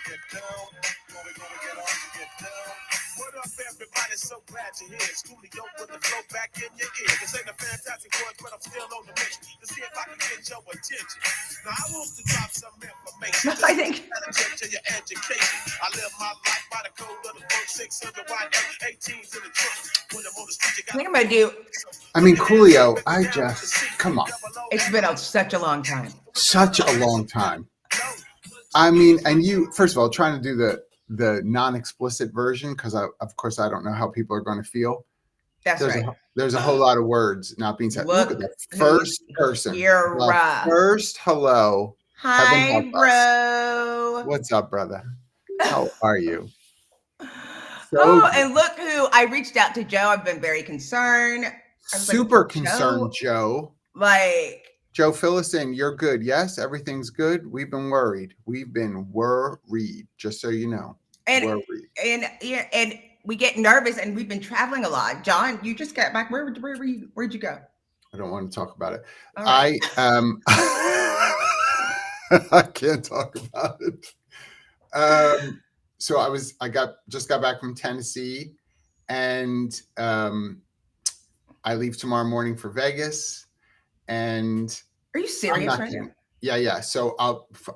get down. Gonna get on to get down. What up, everybody? So glad you're here. Studio with the flow back in your ear. This ain't a fantastic voice, but I'm still on the mission to see if I can get your attention. Now I want to drop some information. I think to your education. I live my life by the code of the book 600 18s in the trunk. When I'm on the street, you got. I think I'm gonna do. I mean, Coolio, come on. It's been such a long time. Such a long time. I mean, and you, first of all, trying to do the non-explicit version, because of course I don't know how people are going to feel. That's right. There's a whole lot of words not being said. Look at the first person. You're right. First hello. Hi, bro. What's up, brother? How are you? And look who I reached out to Joe. I've been very concerned. Super concerned, Joe. Like, Joe, fill us in. You're good. Yes, everything's good. We've been worried. Just so you know. And we get nervous, and we've been traveling a lot. John, you just got back. Where'd you go? I don't want to talk about it. Right. I can't talk about it. So I just got back from Tennessee, and I leave tomorrow morning for Vegas. And are you serious right now? Yeah. So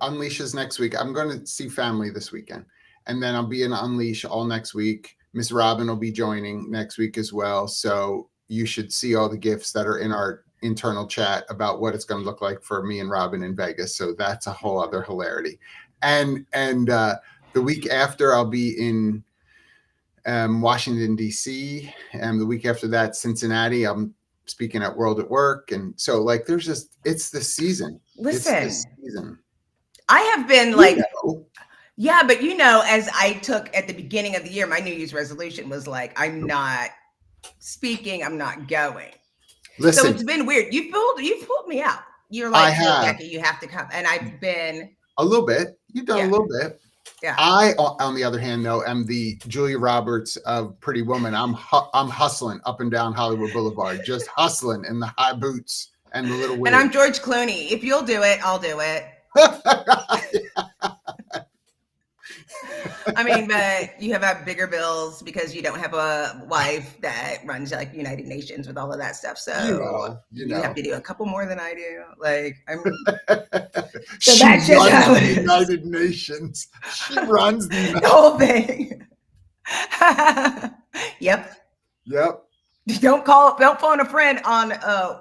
Unleash is next week. I'm going to see family this weekend, and then I'll be in Unleash all next week. Miss Robin will be joining next week as well. So you should see all the gifts that are in our internal chat about what it's going to look like for me and Robin in Vegas. So that's a whole other hilarity. And the week after, I'll be in Washington, D.C. And the week after that, Cincinnati. I'm speaking at World at Work. And so, like, it's the season. Listen, it's the season. I have been yeah, but as I took at the beginning of the year, my New Year's resolution was like, I'm not speaking, I'm not going. Listen, so it's been weird. You've pulled me out. You're like, Jackye, you have to come. And I've been a little bit. You've done a little bit. Yeah. I, on the other hand, though, am the Julia Roberts of Pretty Woman. I'm hustling up and down Hollywood Boulevard, just hustling in the high boots and the little wig. And I'm George Clooney. If you'll do it, I'll do it. I mean, but you have bigger bills because you don't have a wife that runs like United Nations with all of that stuff. So you have to do a couple more than I do. Like so that's just the United Nations. She runs the whole thing. Yep. Don't phone a friend on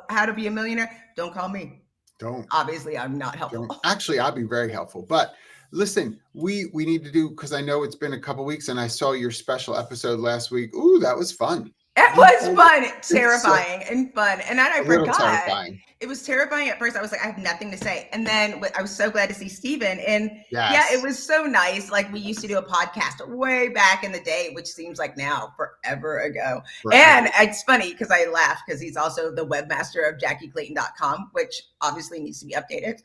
how to be a millionaire. Don't call me. Don't. Obviously, I'm not helpful. Actually, I'll be very helpful. But listen, we need to do, because I know it's been a couple weeks, and I saw your special episode last week. Ooh, that was fun. It was fun, terrifying, and fun. And then I forgot. Terrifying. It was terrifying at first. I was like, I have nothing to say. And then I was so glad to see Steven. And yeah, it was so nice. Like, we used to do a podcast way back in the day, which seems like now forever ago. And it's funny because I laugh because he's also the webmaster of JackieClayton.com, which obviously needs to be updated.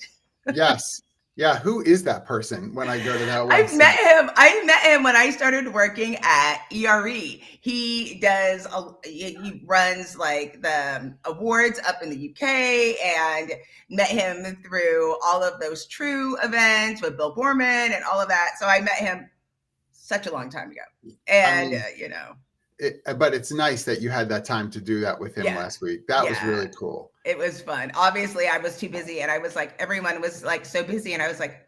Yes. Yeah, who is that person when I go to that website? I met him when I started working at ERE. He runs like the awards up in the UK, and met him through all of those True events with Bill Borman and all of that. So I met him such a long time ago. And, but it's nice that you had that time to do that with him last week. That was really cool. It was fun. Obviously, I was too busy, and I was like, everyone was like so busy, and I was like,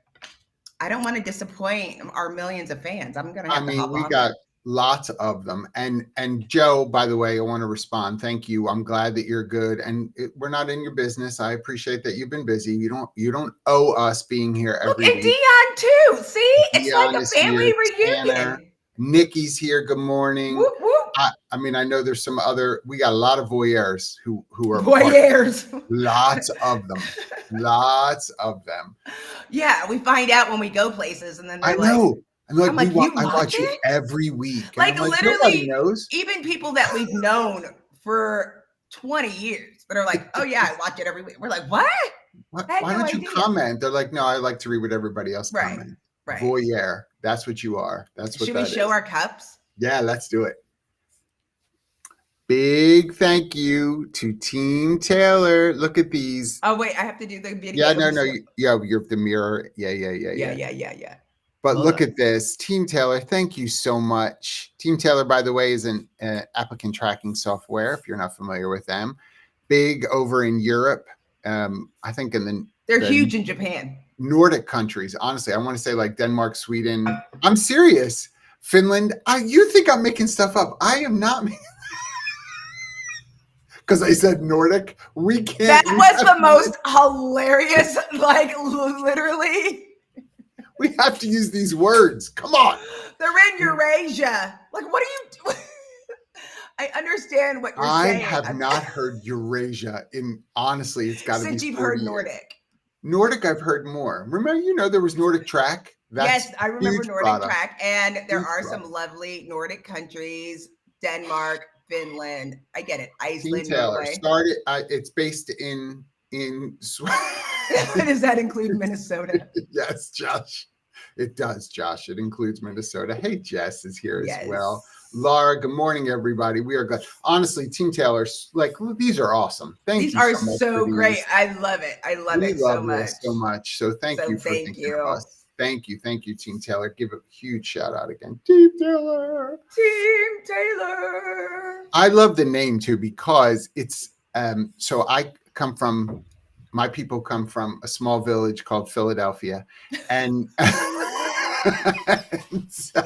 I don't want to disappoint our millions of fans. I'm gonna have to hop on. We got lots of them, and Joe, by the way, I want to respond. Thank you. I'm glad that you're good, and we're not in your business. I appreciate that you've been busy. You don't owe us being here every week. And Dion too. See, it's like a family reunion. Tanner, Nikki's here. Good morning. Whoop, whoop. I know there's some other, we got a lot of voyeurs who are voyeurs. Lots of them. Yeah, we find out when we go places, and then I know. I'm like, I watch it every week. Like literally, knows. Even people that we've known for 20 years that are like, oh yeah, I watch it every week. We're like, what? Why don't you comment? They're like, no, I like to read what everybody else comments. Right. Voyeur. That's what you are. That's what. Should we show our cups? Yeah, let's do it. Big thank you to Team Taylor. Look at these. Oh wait, I have to do the video. Yeah, no. You're the mirror. Yeah. Yeah. But Hold look on. at this. Team Taylor, thank you so much. Team Taylor, by the way, is an applicant tracking software, if you're not familiar with them. Big over in Europe. I think in They're the huge in Japan. Nordic countries. Honestly, I want to say like Denmark, Sweden. I'm serious. Finland. You think I'm making stuff up. I am not. Because I said Nordic. We can't. That was the most hilarious, like literally. We have to use these words. Come on. They're in Eurasia. Like, what are you doing? I understand what you're saying. I have not heard Eurasia in, honestly, it's got to be Since you've 40 heard years. Nordic. Nordic, I've heard more. Remember, there was Nordic Track. Yes, I remember Nordic product. Track, and there Huge are product. some lovely Nordic countries: Denmark, Finland. I get it. Iceland, Team Taylor Norway. started. It's based in. Does that include Minnesota? Yes, Josh. It does, Josh. It includes Minnesota. Hey, Jess is here as well. Laura, good morning, everybody. We are glad. Honestly, Team Taylor, like, these are awesome. Thank you. These are so much so for great. these. I love it. I love We it love so much. this so much. So thank you for thank thinking of you. us. Thank you, Team Taylor. Give a huge shout out again, Team Taylor. Team Taylor. I love the name too because it's so my people come from a small village called Philadelphia, and so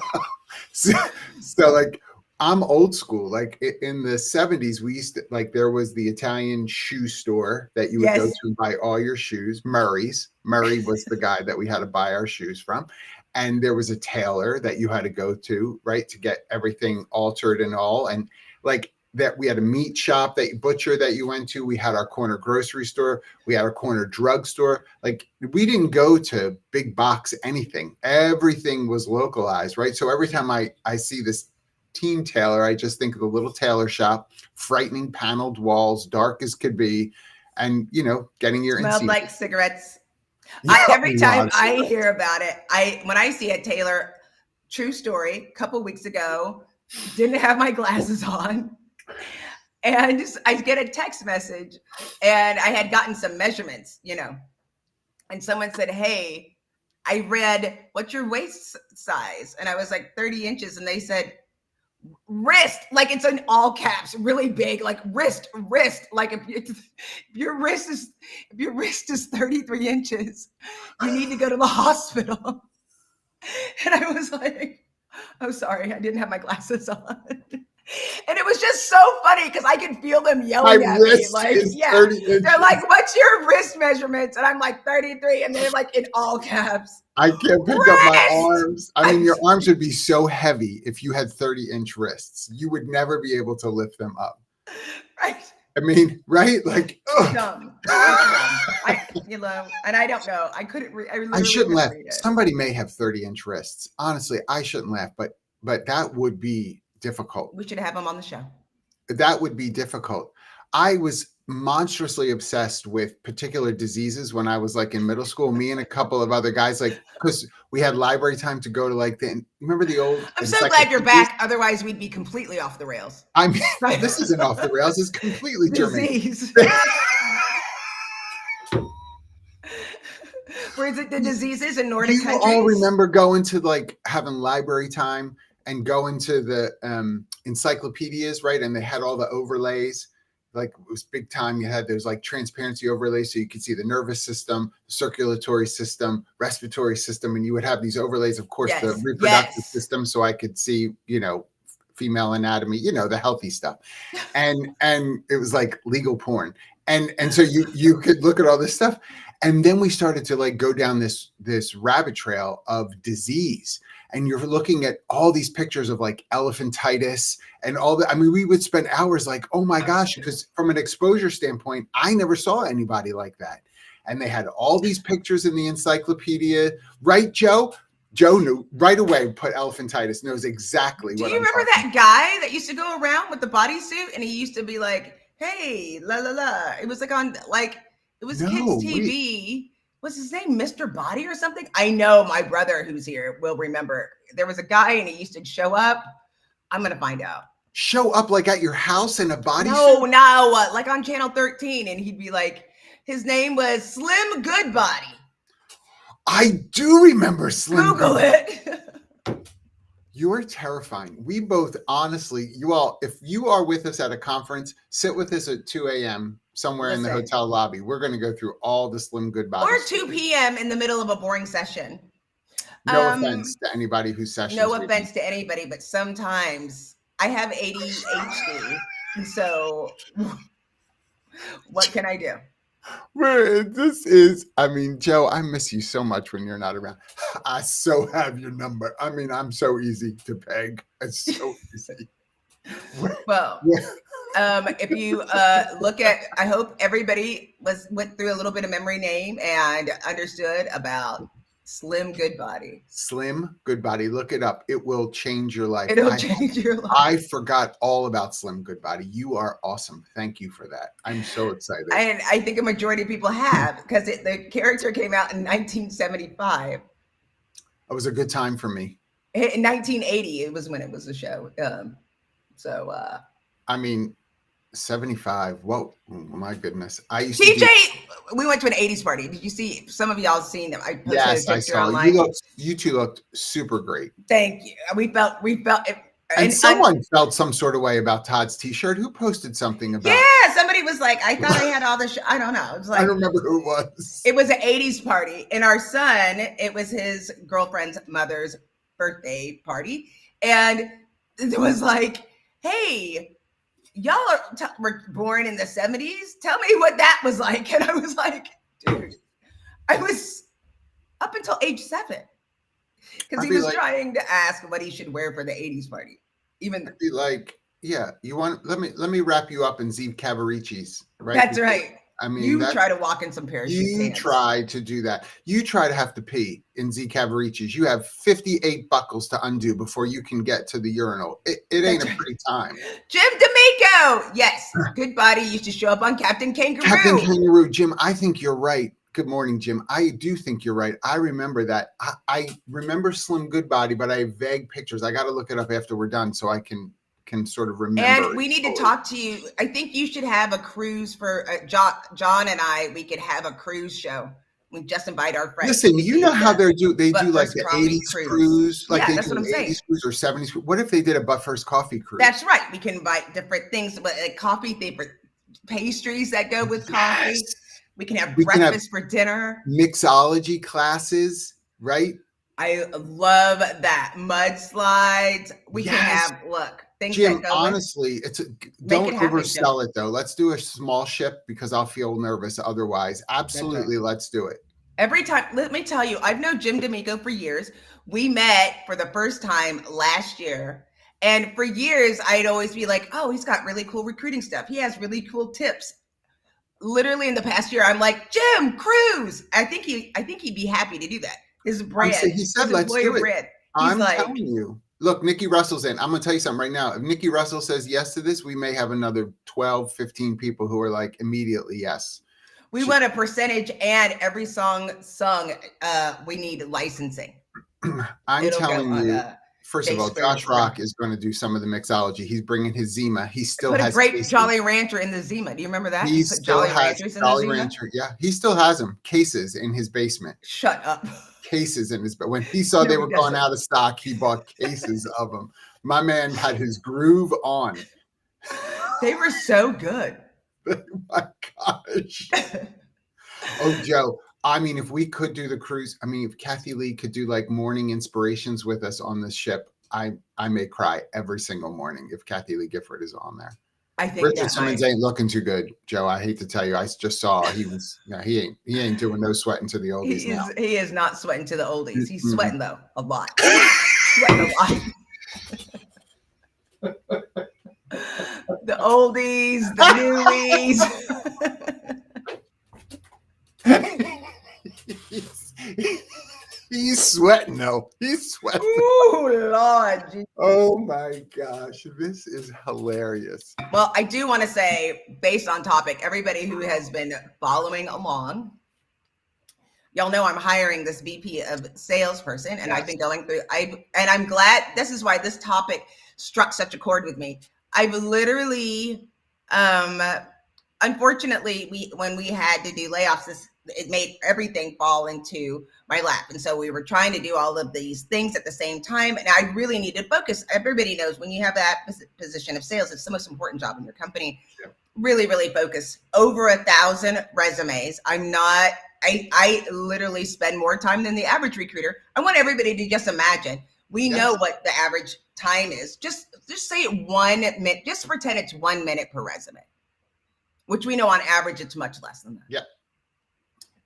like I'm old school. Like in the 70s, we used to, like, there was the Italian shoe store that you would go to and buy all your shoes. Murray was the guy that we had to buy our shoes from. And there was a tailor that you had to go to, right, to get everything altered and all. And like that, we had a meat shop, butcher that you went to. We had our corner grocery store. We had our corner drugstore. Like, we didn't go to big box anything. Everything was localized, right? So every time I see this Team Taylor, I just think of the little tailor shop, frightening paneled walls, dark as could be, and getting your smelled like cigarettes. Yeah, every time I hear about it, when I see a tailor, true story, a couple weeks ago, didn't have my glasses on, and I get a text message, and I had gotten some measurements, and someone said, "Hey, I read, what's your waist size?" And I was like 30 inches, and they said, "Wrist," like it's in all caps, really big, like wrist. Like if your wrist is 33 inches, you need to go to the hospital. And I was like, "I'm sorry, I didn't have my glasses on." And it was just so funny because I could feel them yelling at me. Like, they're like, "What's your wrist measurements?" And I'm like 33, and they're like in all caps. I can't pick up my arms. I mean, your arms would be so heavy if you had 30-inch wrists. You would never be able to lift them up. Right. I mean, right? Like, dumb. And I don't know. I couldn't I shouldn't laugh. Somebody may have 30-inch wrists. Honestly, I shouldn't laugh, but that would be difficult. We should have them on the show. That would be difficult. I was monstrously obsessed with particular diseases when I was like in middle school. Me and a couple of other guys, like, because we had library time to go to like remember the old. I'm so glad you're back. Otherwise, we'd be completely off the rails. I mean, this isn't off the rails. It's completely disease. Where is it? The diseases in Nordic countries. You all remember going to like having library time and going to the encyclopedias, right? And they had all the overlays. Like, it was big time. There's like transparency overlays so you could see the nervous system, circulatory system, respiratory system, and you would have these overlays, of course, the reproductive system, so I could see, female anatomy, the healthy stuff. And it was like legal porn. And so you could look at all this stuff. And then we started to like go down this rabbit trail of disease. And you're looking at all these pictures of like elephantitis and all that. I mean, we would spend hours like, oh my gosh, because from an exposure standpoint, I never saw anybody like that. And they had all these pictures in the encyclopedia, right, Joe? Joe knew right away, put elephantitis, knows exactly what I'm talking about. Do you remember that guy that used to go around with the bodysuit and he used to be like, "Hey, la la la." It was like on like, it was kids TV. What's his name? Mr. Body or something? I know my brother who's here will remember. There was a guy and he used to show up. I'm going to find out. Show up like at your house in a bodysuit? No, like on Channel 13. And he'd be like, his name was Slim Goodbody. I do remember Slim. Google it. You are terrifying. We both, honestly, you all, if you are with us at a conference, sit with us at 2 a.m. somewhere in the Listen. hotel lobby. We're going to go through all the Slim Goodbody. Or 2 p.m. in the middle of a boring session. No offense to anybody whose sessions. No offense to anybody, but sometimes I have ADHD. And so what can I do? This is, I mean, Joe, I miss you so much when you're not around. I so have your number. I mean, I'm so easy to peg. It's so easy. Well, if you look at, I hope everybody went through a little bit of memory name and understood about Slim Goodbody. Slim Goodbody. Look it up. It will change your life. It'll change your life. I forgot all about Slim Goodbody. You are awesome. Thank you for that. I'm so excited. And I think a majority of people have, because the character came out in 1975. It was a good time for me. In 1980, it was when it was a show. I mean, 75. Whoa, my goodness. I used TJ, to we went to an 80s party. Did you see? Some of y'all seen them. I posted yes, a I picture saw. online. You two looked super great. Thank you. We felt it. And someone felt some sort of way about Todd's t-shirt. Who posted something about? Yeah, somebody was like, I thought I had all the I don't know. It was like, I don't remember who it was. It was an 80s party. And our son, it was his girlfriend's mother's birthday party. And it was like, hey, y'all were born in the 70s. Tell me what that was like. And I was like, dude, I was up until age 7. Because he was trying to ask what he should wear for the 80s party. Even be like, yeah, you want, let me wrap you up in Zeev Cavaricci's, right? That's right. I mean, you try to walk in some parachute pants. Try to do that. You try to have to pee in Zeev Cavaricci's. You have 58 buckles to undo before you can get to the urinal. It ain't a pretty time. Jim D'Amico. Yes. Goodbody used to show up on Captain Kangaroo. Captain Kangaroo. Jim, I think you're right. Good morning, Jim. I do think you're right. I remember that. I remember Slim Goodbody, but I have vague pictures. I got to look it up after we're done so I can sort of remember. And we need to talk to you. I think you should have a cruise for John and I. We could have a cruise show. We just invite our friends. Listen, you know how they do like the 80s cruise. Like yeah, that's what I'm saying. 80s cruise or 70s. What if they did a But First Coffee cruise? That's right. We can invite different things, but like coffee, different pastries that go with coffee. We can have breakfast for dinner. Mixology classes, right? I love that. Mudslides. We can have, things Jim, that go honestly, don't oversell it though. Let's do a small ship because I'll feel nervous otherwise. Absolutely, let's do it. Every time, let me tell you, I've known Jim D'Amico for years. We met for the first time last year. And for years, I'd always be like, oh, he's got really cool recruiting stuff. He has really cool tips. Literally in the past year, I'm like, Jim, cruise. I think he'd be happy to do that. His brand. He said, let's do it. Brand. I'm telling you. Look, Nikki Russell's in. I'm going to tell you something right now. If Nikki Russell says yes to this, we may have another 12, 15 people who are like immediately yes. We want a percentage, and every song sung, we need licensing. I'm telling you. First of all, Josh Rock is going to do some of the mixology. He's bringing his Zima. He still has a grape Jolly Rancher in the Zima. Do you remember that? He still has Jolly Rancher. Yeah, he still has them. Cases in his basement. Shut up. Cases in his. But when he saw they were going out of stock, he bought cases of them. My man had his groove on. They were so good. Oh my gosh. Oh, Joe. I mean, if we could do the cruise, I mean, if Kathy Lee could do like morning inspirations with us on this ship, I may cry every single morning if Kathy Lee Gifford is on there. I think Richard Simmons ain't looking too good, Joe. I hate to tell you. I just saw he ain't doing no sweating to the oldies now. He is not sweating to the oldies. He's sweating though a lot. Sweating a lot. The oldies, the newies. He's sweating though. He's sweating. Ooh, Lord. Oh my gosh. This is hilarious. Well, I do want to say, based on topic, everybody who has been following along, y'all know I'm hiring this VP of salesperson, and I've been going through, and I'm glad, this is why this topic struck such a chord with me. I've literally, unfortunately, when we had to do layoffs it made everything fall into my lap. And so we were trying to do all of these things at the same time. And I really needed focus. Everybody knows when you have that position of sales, it's the most important job in your company. Yeah. Really, really focus. Over 1,000 resumes. I literally spend more time than the average recruiter. I want everybody to just imagine. We know what the average time is. Just say 1 minute. Just pretend it's 1 minute per resume, which we know on average it's much less than that. Yeah.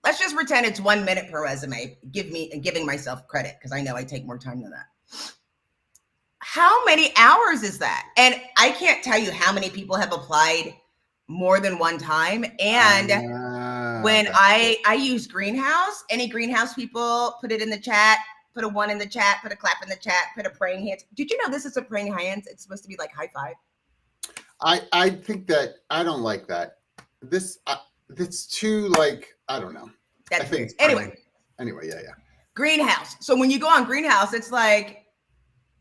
Let's just pretend it's 1 minute per resume. Giving myself credit because I know I take more time than that. How many hours is that? And I can't tell you how many people have applied more than one time. And when I use Greenhouse, any Greenhouse people, put it in the chat, put a 1 in the chat, put a clap in the chat, put a praying hands. Did you know this is a praying hands? It's supposed to be like high five. I think that I don't like that. It's too like, I don't know. That's anyway, yeah. Greenhouse. So when you go on Greenhouse, it's like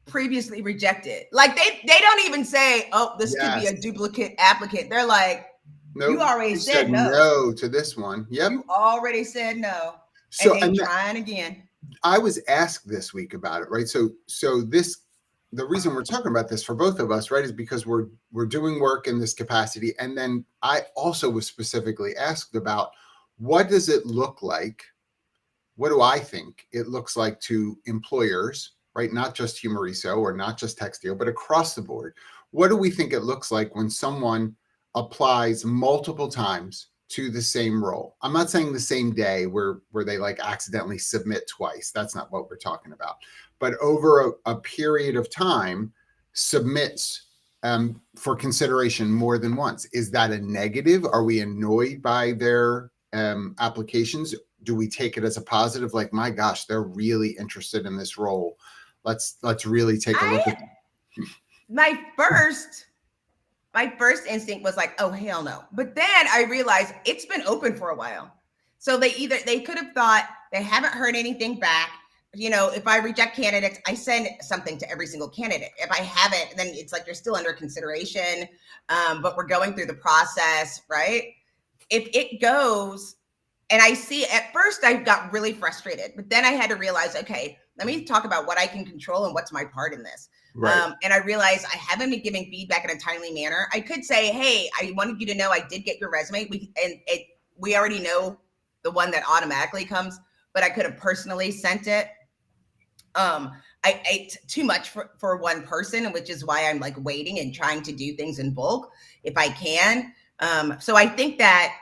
previously rejected. Like they don't even say, oh, this could be a duplicate applicant. They're like, nope, you already said no to this one. Yep. You already said no. So and trying again. I was asked this week about it, right? So the reason we're talking about this for both of us, right, is because we're doing work in this capacity. And then I also was specifically asked about what does it look like? What do I think it looks like to employers, right? Not just Humoriso or not just Textio, but across the board. What do we think it looks like when someone applies multiple times to the same role? I'm not saying the same day where they like accidentally submit twice. That's not what we're talking about. But over a period of time, submits for consideration more than once. Is that a negative? Are we annoyed by their applications? Do we take it as a positive? Like, my gosh, they're really interested in this role. Let's really take a look at it. My first instinct was like, oh, hell no. But then I realized it's been open for a while. So they could have thought they haven't heard anything back. You know, if I reject candidates, I send something to every single candidate. If I haven't, then it's like you're still under consideration, but we're going through the process, right? If it goes, and I see, at first I got really frustrated, but then I had to realize, okay, let me talk about what I can control and what's my part in this. Right. And I realized I haven't been giving feedback in a timely manner. I could say, hey, I wanted you to know I did get your resume. We already know the one that automatically comes, but I could have personally sent it. I ate too much for one person, which is why I'm like waiting and trying to do things in bulk if I can. So I think that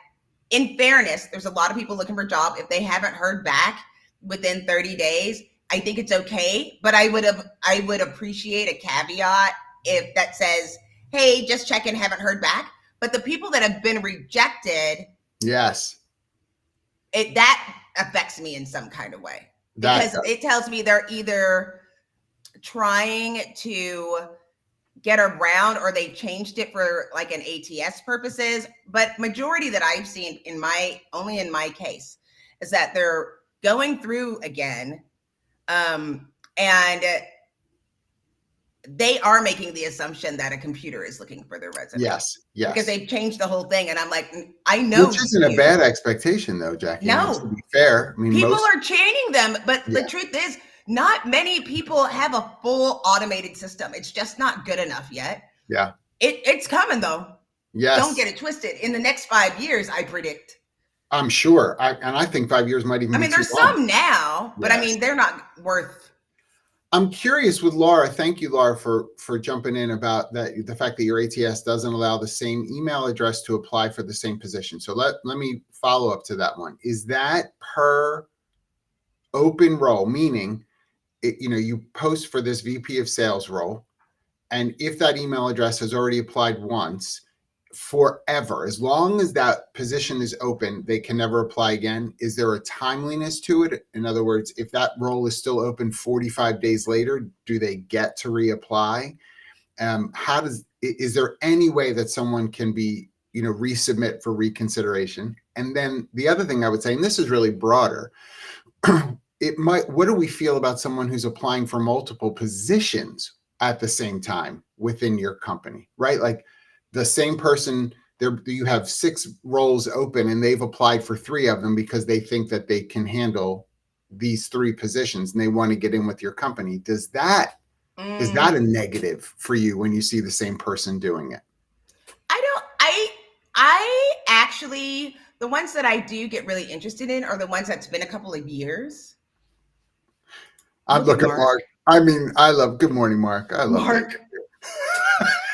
in fairness, there's a lot of people looking for a job. If they haven't heard back within 30 days, I think it's okay. But I would appreciate a caveat if that says, hey, just check in, haven't heard back. But the people that have been rejected, yes, that affects me in some kind of way. Because it tells me they're either trying to get around or they changed it for like an ATS purposes. But majority that I've seen only in my case is that they're going through again. And they are making the assumption that a computer is looking for their resume. Yes. Because they've changed the whole thing. And I'm like, I know. Which isn't a bad expectation though, Jackye. No. To be fair. I mean, people are chaining them, but the truth is not many people have a full automated system. It's just not good enough yet. Yeah. It's coming though. Yes. Don't get it twisted. In the next 5 years, I predict. I'm sure. I think 5 years might even be there's some now, but they're not worth. I'm curious with Laura. Thank you, Laura, for jumping in about that. The fact that your ATS doesn't allow the same email address to apply for the same position. So let me follow up to that one. Is that per open role? Meaning, you post for this VP of sales role, and if that email address has already applied once, forever, as long as that position is open, they can never apply again. Is there a timeliness to it? In other words, if that role is still open 45 days later, do they get to reapply? Is there any way that someone can be, resubmit for reconsideration? And then the other thing I would say, and this is really broader, what do we feel about someone who's applying for multiple positions at the same time within your company, right? Like, the same person you have 6 roles open and they've applied for 3 of them because they think that they can handle these 3 positions and they want to get in with your company. Is that a negative for you when you see the same person doing it? I actually, the ones that I do get really interested in are the ones that's been a couple of years. Look at Mark. I mean, good morning, Mark. I love Mark.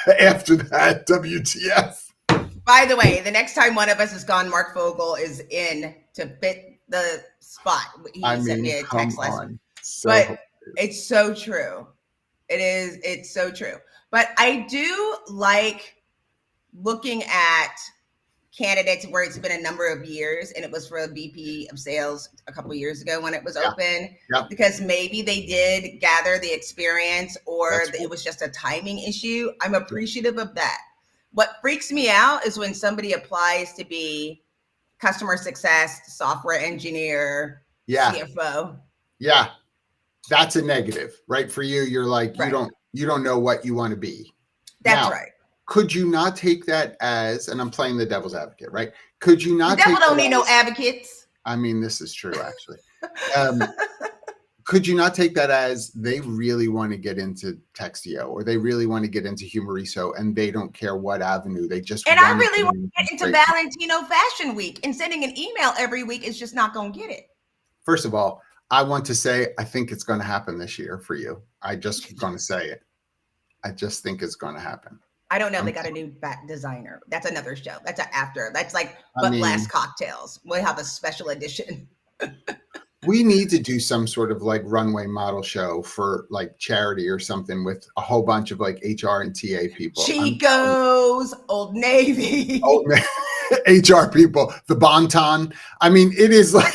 That. After that, WTF. By the way, the next time one of us is gone, Mark Fogel is in to fit the spot. He sent me a text last week. But it's so true. It's so true. But I do like looking at candidates where it's been a number of years, and it was for a VP of sales a couple of years ago when it was open, because maybe they did gather the experience, or it was just a timing issue. I'm appreciative of that. What freaks me out is when somebody applies to be customer success, software engineer, CFO. Yeah, that's a negative, right? For you, you're like, you don't know what you want to be. That's right. Could you not take that as, and I'm playing the devil's advocate, right? Could you not? The devil don't need no advocates. I mean, this is true, actually. Could you not take that as they really want to get into Textio, or they really want to get into Humoriso, and they don't care what avenue, they just and I really want to get into Valentino Fashion Week, and sending an email every week is just not going to get it. First of all, I want to say I think it's going to happen this year for you. I just going to say it. I just think it's going to happen. I don't know. They got a new back designer. That's another show. That's after. That's like Last Cocktails. We'll have a special edition. We need to do some sort of like runway model show for like charity or something with a whole bunch of like HR and TA people. Chico's, Old Navy. HR people, the Bonton. I mean, it is like,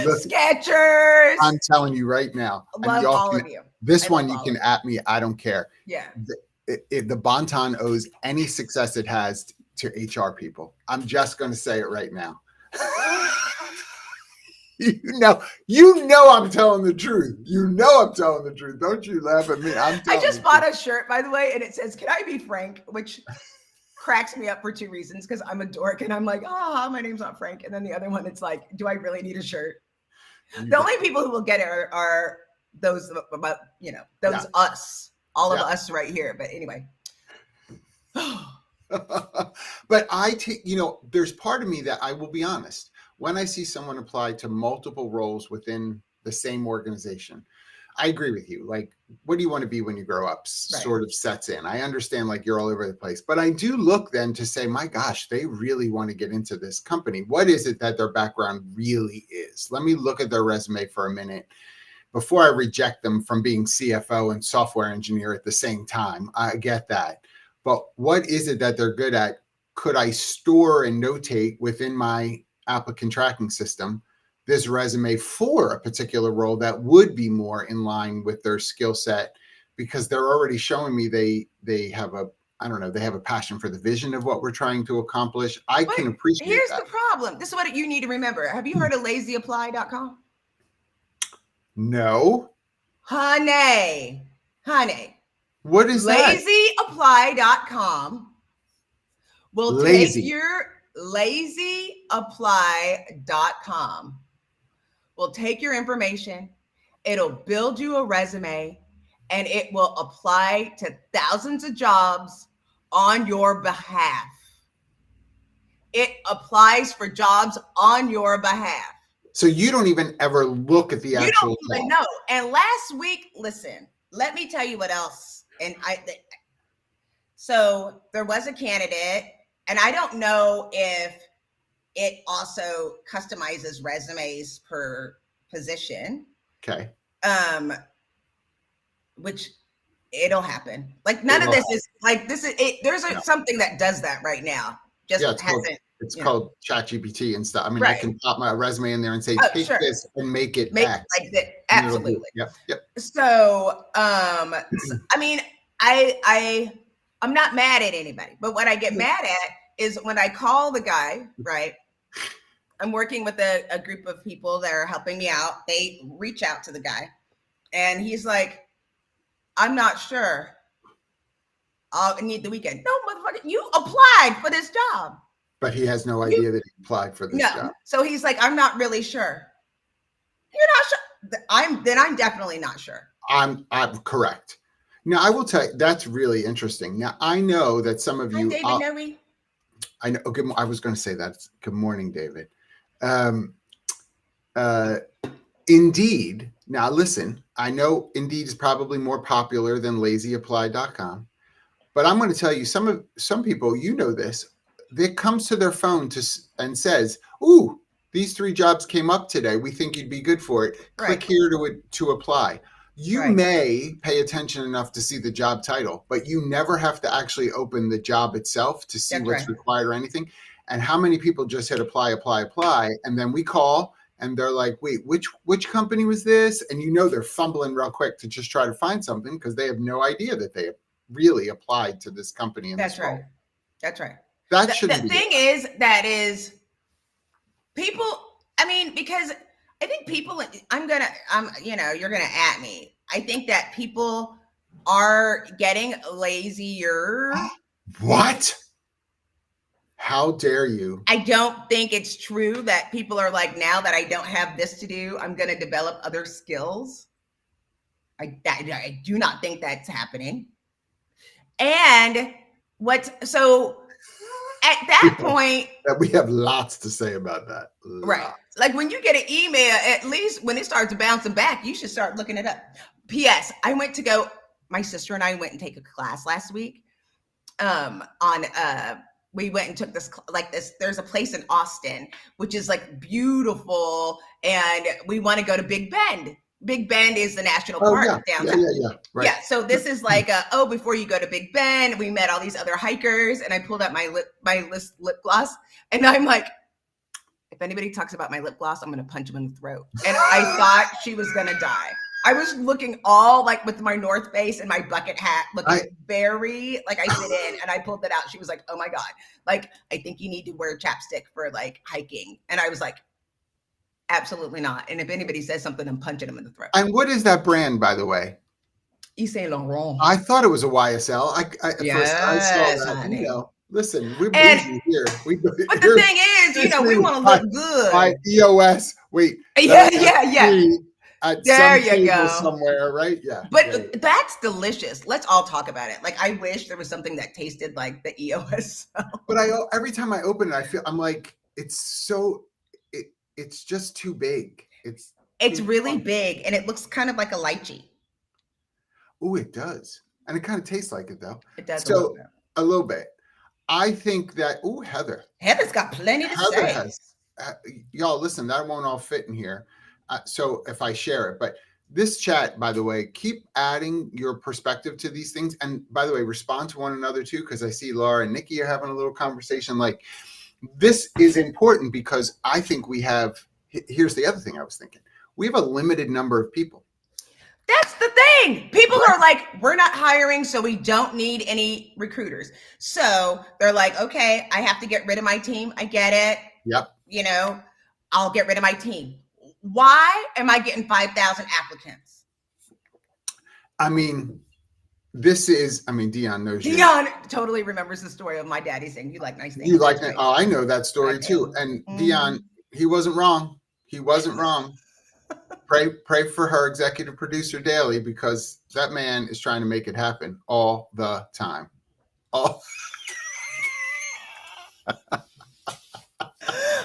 Skechers. I'm telling you right now. Love all of you. This one you can at me. I don't care. Yeah. If the Bonton owes any success it has to HR people, I'm just going to say it right now. You know I'm telling the truth. I'm telling the truth. Don't you laugh at me. I just bought a shirt, by the way, and it says, "Can I be Frank?" Which cracks me up for 2 reasons, because I'm a dork and I'm like, my name's not Frank. And then the other one, it's like, do I really need a shirt? The only people who will get it are those about, us, all of us right here. But anyway. But there's part of me that, I will be honest, when I see someone apply to multiple roles within the same organization, I agree with you. Like, what do you want to be when you grow up? Sort of sets in. I understand, like, you're all over the place, but I do look then to say, my gosh, they really want to get into this company. What is it that their background really is? Let me look at their resume for a minute before I reject them from being CFO and software engineer at the same time. I get that. But what is it that they're good at? Could I store and notate within my applicant tracking system this resume for a particular role that would be more in line with their skill set, because they're already showing me they have a passion for the vision of what we're trying to accomplish. I can appreciate that. Here's the problem. This is what you need to remember. Have you heard of lazyapply.com? No. Honey. What is that? Lazyapply.com will take your lazyapply.com will take your information. It'll build you a resume, and it will apply to thousands of jobs on your behalf. It applies for jobs on your behalf. So you don't even ever look at the actual job. You don't even know. And last week, listen, let me tell you what else. So there was a candidate, and I don't know if it also customizes resumes per position. Okay. Which it'll happen. Like none of this is like this is it. There's something that does that right now. It's called ChatGPT and stuff. I mean, I can pop my resume in there and say, take this and make it X. Like that. Absolutely. Yep. So, I mean, I'm not mad at anybody, but what I get mad at is when I call the guy, right? I'm working with a group of people that are helping me out. They reach out to the guy and he's like, I'm not sure. I need the weekend. No, motherfucker, you applied for this job. But he has no You- idea that he applied for this No. job. So he's like, I'm not really sure. You're not sure. I'm definitely not sure. I'm correct. Now I will tell you that's really interesting. Now I know that some of Hi, you. David Noe. I know. Good. I was going to say that. Good morning, David. Indeed. Now listen. I know Indeed is probably more popular than LazyApply.com, but I'm going to tell you some people. You know this. That comes to their phone and says, "Ooh, these 3 jobs came up today. We think you'd be good for it. Click here to apply." You may pay attention enough to see the job title, but you never have to actually open the job itself to see what's required or anything. And how many people just hit apply, and then we call and they're like, "Wait, which company was this?" And they're fumbling real quick to just try to find something because they have no idea that they really applied to this company. In That's this role. right. That's right. That The shouldn't be thing is, that is people. I mean, because I think people. You're gonna at me. I think that people are getting lazier. What? How dare you? I don't think it's true that people are like, now that I don't have this to do, I'm going to develop other skills. I do not think that's happening. And so at that point, we have lots to say about that. Right. Like when you get an email, at least when it starts bouncing back, you should start looking it up. P.S. My sister and I went and take a class last week. We went and took this. There's a place in Austin, which is like beautiful. And we want to go to Big Bend. Big Bend is the national park downtown. Yeah. Right. Yeah. So this is like, before you go to Big Bend, we met all these other hikers, and I pulled out my lip gloss, and I'm like, if anybody talks about my lip gloss, I'm going to punch him in the throat. And I thought she was going to die. I was looking all like with my North Face and my bucket hat, looking very like I fit in, and I pulled it out. She was like, "Oh my God, like I think you need to wear chapstick for like hiking." And I was like, absolutely not. And if anybody says something, I'm punching them in the throat. And what is that brand, by the way? Yves Saint Laurent. I thought it was a YSL. First I saw that. Honey. Listen, we're busy here. But the thing is, we want to look good. My EOS. Wait. Yeah. At there some you go. Somewhere, right? Yeah. But that's delicious. Let's all talk about it. Like, I wish there was something that tasted like the EOS. But every time I open it, I'm like, it's just too big. It's really big, and it looks kind of like a lychee. Oh, it does. And it kind of tastes like it, though. It does. So, a little bit. I think that, Heather's got plenty to say. Y'all, listen, that won't all fit in here. So if I share it, but this chat, by the way, keep adding your perspective to these things. And by the way, respond to one another too, because I see Laura and Nikki are having a little conversation. Like, this is important because I think here's the other thing I was thinking. We have a limited number of people. That's the thing. People are like, we're not hiring, so we don't need any recruiters. So they're like, okay, I have to get rid of my team. I get it. Yep. I'll get rid of my team. Why am I getting 5,000 applicants? I mean, Dion knows you. Dion totally remembers the story of my daddy saying, "You like nice things." You like that? Oh, I know that story too. And Dion, he wasn't wrong. Pray for her executive producer daily, because that man is trying to make it happen all the time.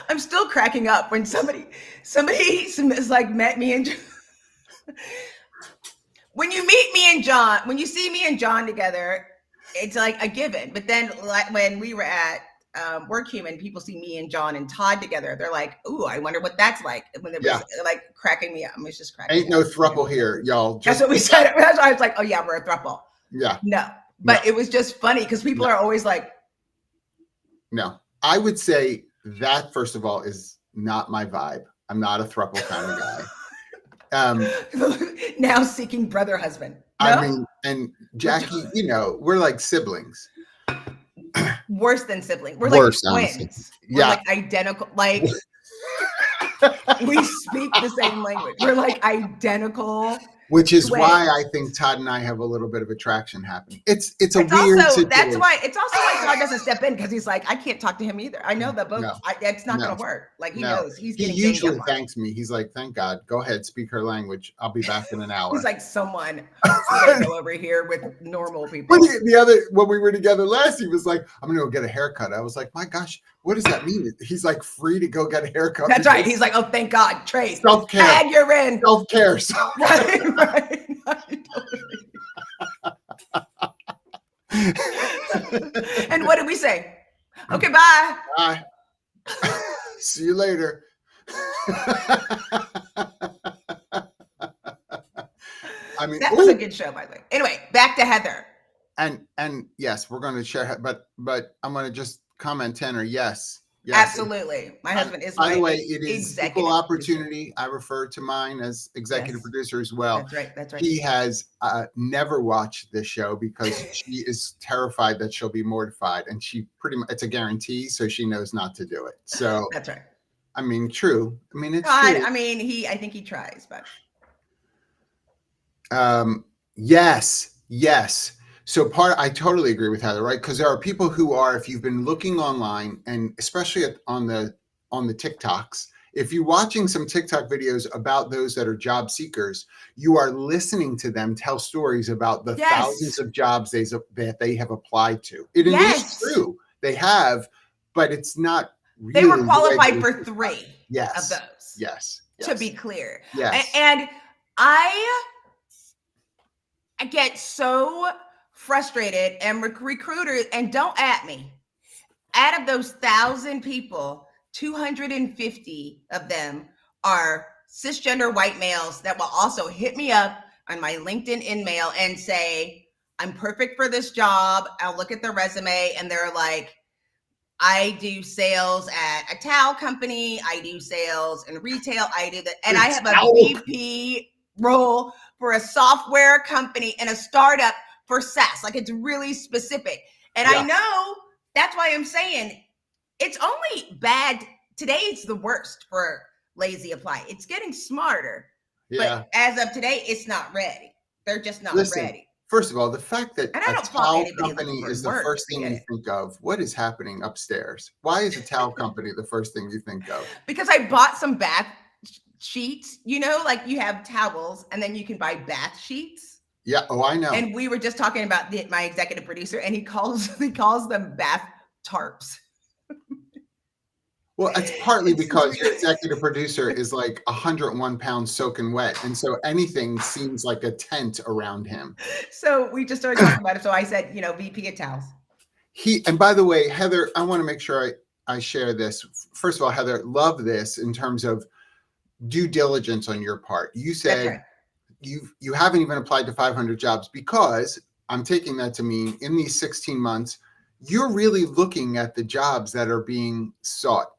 I'm still cracking up when somebody is like, met me and when you meet me and John, when you see me and John together, it's like a given. But then like when we were at Workhuman, people see me and John and Todd together. They're like, "Ooh, I wonder what that's like." When it was like cracking me up. It's just cracking. Ain't no throuple here, y'all. That's what we said. That's why I was like, "Oh yeah, we're a throuple." Yeah. No, but it was just funny because people are always like, "No." I would say that, first of all, is not my vibe. I'm not a throuple kind of guy. Now seeking brother husband. No? I mean, and Jackye, we're like siblings. Worse than siblings. We're Worse, like twins. We're like identical. Like we speak the same language. We're like identical. Which is twins. why I think Todd and I have a little bit of attraction happening. It's a It's weird also situation. it's also why Todd doesn't step in, because he's like, I can't talk to him either. I know that both. No. It's not No. going to work. Like he No. knows he's He getting usually ganged up on. thanks me. He's like, thank God. Go ahead, speak her language. I'll be back in an hour. He's like, someone go over here with normal people. When we were together last, he was like, I'm gonna go get a haircut. I was like, my gosh, what does that mean? He's like free to go get a haircut. That's right. He's like, oh, thank God, Trace. Self-care. Tag, you're in. Self-care. Right. And what did we say? Okay, bye. Bye. See you later. I mean, that was a good show, by the way. Anyway, back to Heather. And yes, we're going to share, but I'm going to just comment, Tanner. Yes. Absolutely. My husband is. By the way, it is equal opportunity. I refer to mine as executive producer as well. That's right. He has never watched this show because she is terrified that she'll be mortified, and she pretty much, it's a guarantee, so she knows not to do it. So that's right. I mean, true. I mean, it's true. I mean, I think he tries, but. Yes. So I totally agree with Heather, right? Because there are people who are, if you've been looking online, and especially on the TikToks, if you're watching some TikTok videos about those that are job seekers, you are listening to them tell stories about the thousands of jobs that they have applied to. It is true. They have, but it's not really. They were qualified for 3 of those. Yes. To be clear. Yes. And I get so frustrated, and recruiters, and don't at me. Out of those 1,000 people, 250 of them are cisgender white males that will also hit me up on my LinkedIn InMail and say, I'm perfect for this job. I'll look at their resume, and they're like, I do sales at a towel company. I do sales in retail. I do that. And I have a VP role for a software company and a startup for SaaS. Like, it's really specific. And I know that's why I'm saying it's only bad. Today, it's the worst for lazy apply. It's getting smarter. Yeah. But as of today, it's not ready. They're just not ready. First of all, the fact that a towel company is the first thing you think of, what is happening upstairs? Why is a towel company the first thing you think of? Because I bought some bath sheets, like you have towels and then you can buy bath sheets. Yeah. Oh, I know. And we were just talking about my executive producer, and he calls them bath tarps. Well, it's partly because your executive producer is like 101 pounds soaking wet. And so anything seems like a tent around him. So we just started talking about it. So I said, VP of towels. And by the way, Heather, I want to make sure I share this. First of all, Heather, love this in terms of due diligence on your part. You said you haven't even applied to 500 jobs, because I'm taking that to mean in these 16 months, you're really looking at the jobs that are being sought.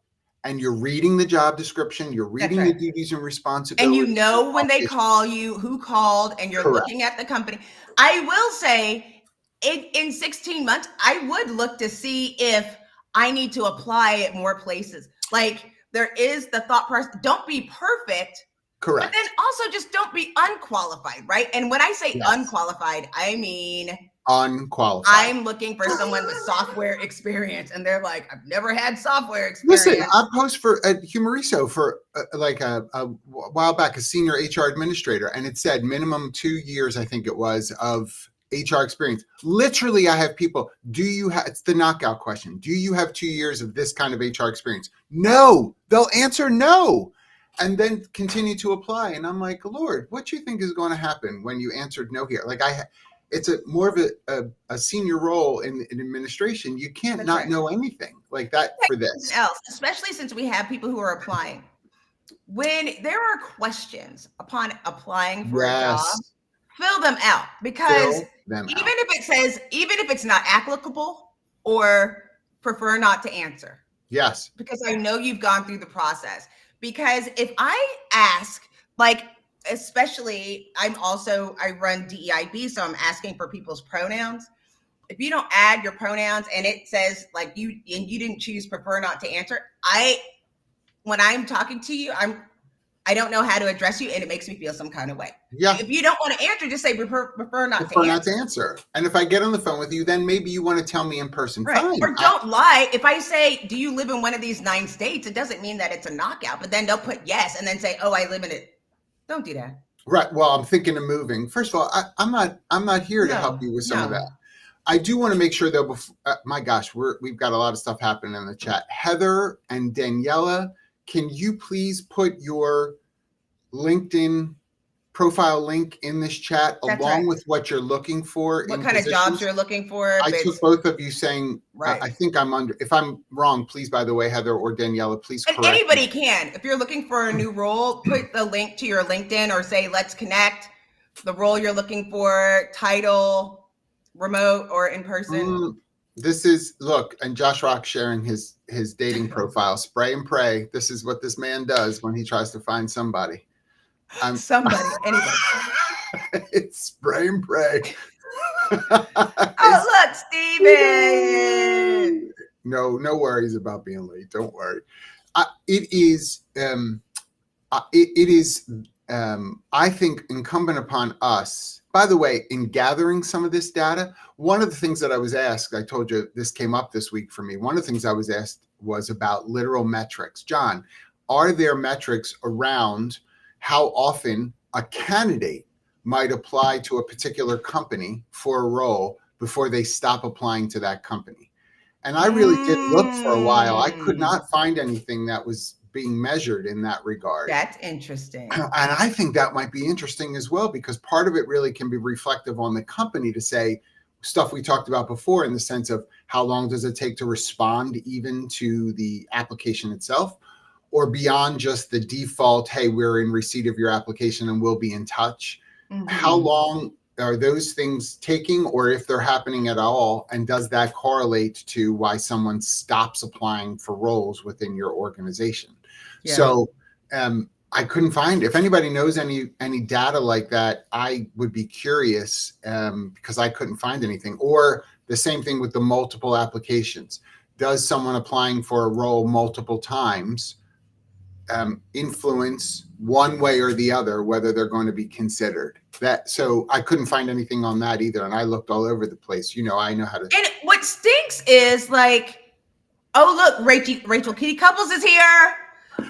And you're reading the job description, you're reading the duties and responsibilities. And when they call you, who called, and you're looking at the company. I will say, in 16 months, I would look to see if I need to apply at more places. Like, there is the thought process, don't be perfect. Correct. But then also just don't be unqualified, right? And when I say unqualified, I mean unqualified. I'm looking for someone with software experience, and they're like, I've never had software experience. Listen, I post for at Humoriso for like a while back, a senior HR administrator, and it said minimum 2 years, I think it was, of HR experience. Literally, I have people, it's the knockout question. Do you have 2 years of this kind of HR experience? No, they'll answer no. And then continue to apply. And I'm like, Lord, what do you think is going to happen when you answered no here? Like, it's more of a senior role in administration. You can't know anything like that for this. Especially since we have people who are applying. When there are questions upon applying for a job, fill them out, because even if it's not applicable or prefer not to answer. Yes. Because I know you've gone through the process. Because if I ask, like, especially I run DEIB, so I'm asking for people's pronouns. If you don't add your pronouns and it says like you didn't choose prefer not to answer, when I'm talking to you, I don't know how to address you, and it makes me feel some kind of way. Yeah. If you don't want to answer, just say prefer not Prefer to not answer. to answer. And if I get on the phone with you, then maybe you want to tell me in person. Right. Fine. Or don't lie. If I say, do you live in one of these 9 states? It doesn't mean that it's a knockout, but then they'll put yes and then say, oh, I live in it. Don't do that. Right. Well, I'm thinking of moving. First of all, I'm not here to help you with some of that. I do want to make sure though, my gosh, we've got a lot of stuff happening in the chat. Heather and Daniela, can you please put your LinkedIn profile link in this chat along with what you're looking for? What kind of jobs you're looking for? I took both of you saying, right. I think I'm under, if I'm wrong, please, by the way, Heather or Daniela, please correct anybody me. Can. If you're looking for a new role, put the link to your LinkedIn or say, let's connect, the role you're looking for, title, remote or in person. This is, look, and Josh Rock sharing his dating profile, spray and pray. This is what this man does when he tries to find somebody. Anybody. It's spray and pray. Oh, look, Steven. No worries about being late. Don't worry. It is, I think, incumbent upon us. By the way, in gathering some of this data, one of the things that I was asked, I told you this came up this week for me. One of the things I was asked was about literal metrics. John, are there metrics around how often a candidate might apply to a particular company for a role before they stop applying to that company? And I really did look for a while. I could not find anything that was being measured in that regard. That's interesting. And I think that might be interesting as well, because part of it really can be reflective on the company to say stuff we talked about before, in the sense of how long does it take to respond even to the application itself, or beyond just the default, hey, we're in receipt of your application and we'll be in touch. How long are those things taking, or if they're happening at all, and does that correlate to why someone stops applying for roles within your organization? Yeah. So I couldn't find, if anybody knows any data like that, I would be curious, because I couldn't find anything. Or the same thing with the multiple applications. Does someone applying for a role multiple times influence one way or the other whether they're going to be considered? So I couldn't find anything on that either, and I looked all over the place. I know how to. And what stinks is like, oh look, Rachel Kitty Couples is here.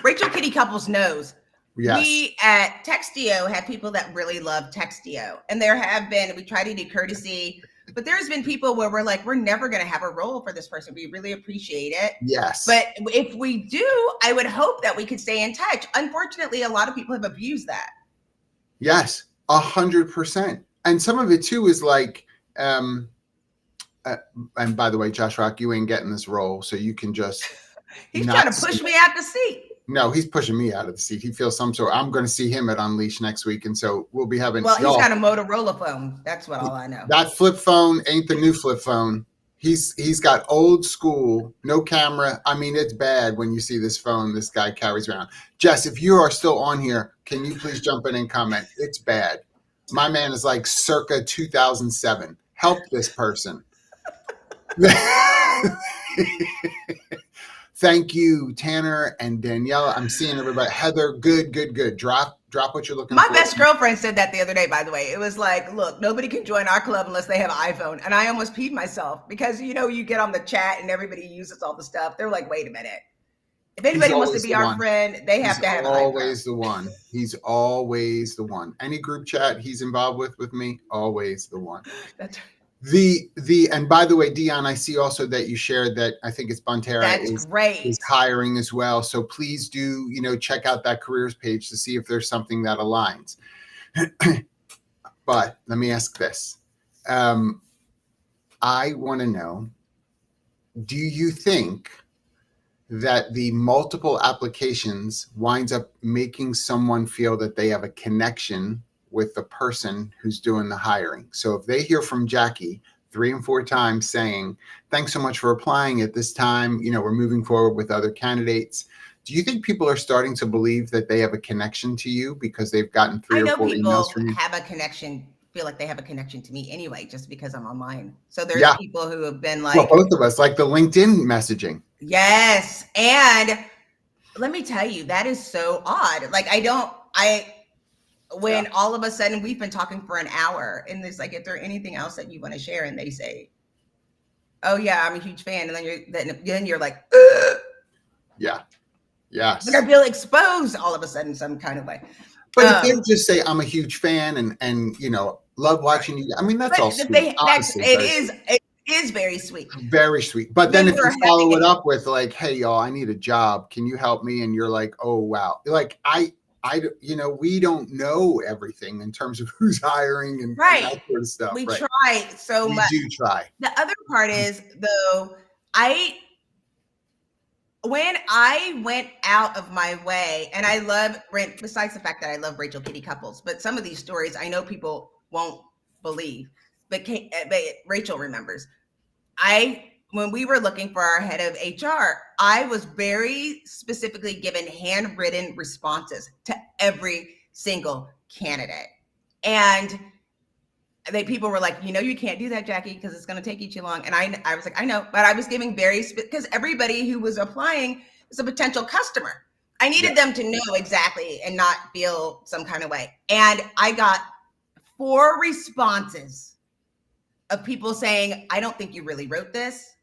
Rachel Kitty Couples knows. Yes. We at Textio have people that really love Textio, and there have been. We try to do courtesy. But there's been people where we're like, we're never going to have a role for this person. We really appreciate it. Yes. But if we do, I would hope that we could stay in touch. Unfortunately, a lot of people have abused that. Yes, 100%. And some of it too is like, and by the way, Josh Rock, you ain't getting this role, so you can just. He's trying to push me out the seat. No, he's pushing me out of the seat. He feels some sort. I'm going to see him at Unleash next week, and so we'll be having. Well, he's got a Motorola phone. That's all I know. That flip phone ain't the new flip phone. He's got old school, no camera. I mean, it's bad when you see this phone this guy carries around. Jess, if you are still on here, can you please jump in and comment? It's bad. My man is like circa 2007. Help this person. Thank you, Tanner and Daniela. I'm seeing everybody. Heather, good. Drop what you're looking for. My best girlfriend said that the other day, by the way. It was like, look, nobody can join our club unless they have an iPhone. And I almost peed myself because, you get on the chat and everybody uses all the stuff. They're like, wait a minute. If anybody wants to be our friend, they have to have an iPhone. Always the one. He's always the one. Any group chat he's involved with me, always the one. That's right. And by the way, Dion, I see also that you shared that I think it's Bonterra is hiring as well. So please do, check out that careers page to see if there's something that aligns. But let me ask this. I want to know, do you think that the multiple applications winds up making someone feel that they have a connection with the person who's doing the hiring? So if they hear from Jackye 3 and 4 times saying, thanks so much for applying at this time, we're moving forward with other candidates. Do you think people are starting to believe that they have a connection to you because they've gotten 3 or 4 emails from you? Have a connection, feel like they have a connection to me anyway, just because I'm online. So there's people who have been like, well, both of us, like the LinkedIn messaging. Yes. And let me tell you, that is so odd. Like when all of a sudden we've been talking for an hour and it's like, if there anything else that you want to share, and they say, oh yeah, I'm a huge fan. And then you're like, ugh. Yeah. Yes. Like I feel exposed all of a sudden some kind of way. But if they just say, I'm a huge fan and love watching you, I mean, that's all sweet. Honestly, it is very sweet. Very sweet. But then if you follow it up with like, hey, y'all, I need a job. Can you help me? And you're like, oh, wow. Like we don't know everything in terms of who's hiring and that sort of stuff. We try so much. We do try. The other part is, though, when I went out of my way, and I love, besides the fact that I love Rachel Kitty couples, but some of these stories I know people won't believe, but Rachel remembers. When we were looking for our head of HR, I was very specifically given handwritten responses to every single candidate. And people were like, you can't do that, Jackye, because it's going to take you too long. And I was like, I know, but I was giving because everybody who was applying is a potential customer. I needed them to know exactly and not feel some kind of way. And I got 4 responses of people saying, I don't think you really wrote this.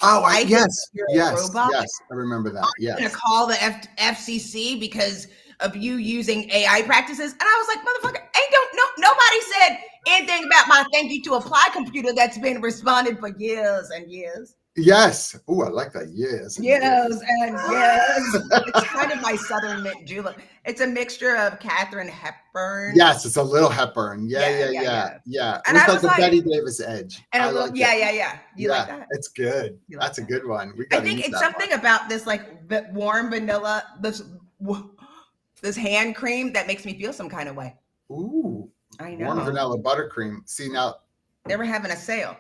Oh, yes, I remember that. I'm going to call the FCC because of you using AI practices. And I was like, motherfucker, nobody said anything about my thank you to apply computer that's been responded for years and years. Yes. Oh, I like that. Yes. Yes. It's kind of my Southern mint julep. It's a mixture of Katharine Hepburn. Yes, it's a little Hepburn. Yeah. And it's like the Betty Davis edge. And You like that? It's good. That's a good one. I think it's something about this like warm vanilla, this hand cream that makes me feel some kind of way. Ooh. I know. Warm vanilla buttercream. See now. They were having a sale.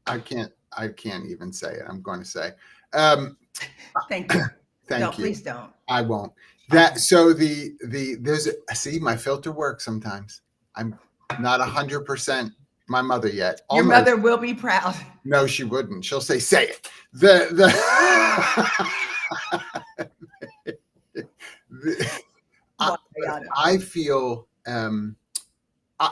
I can't even say it. I'm going to say. Thank you. Thank you. Please don't. I won't. There's my filter works sometimes. I'm not 100% my mother yet. Your mother will be proud. No, she wouldn't. She'll say it. I feel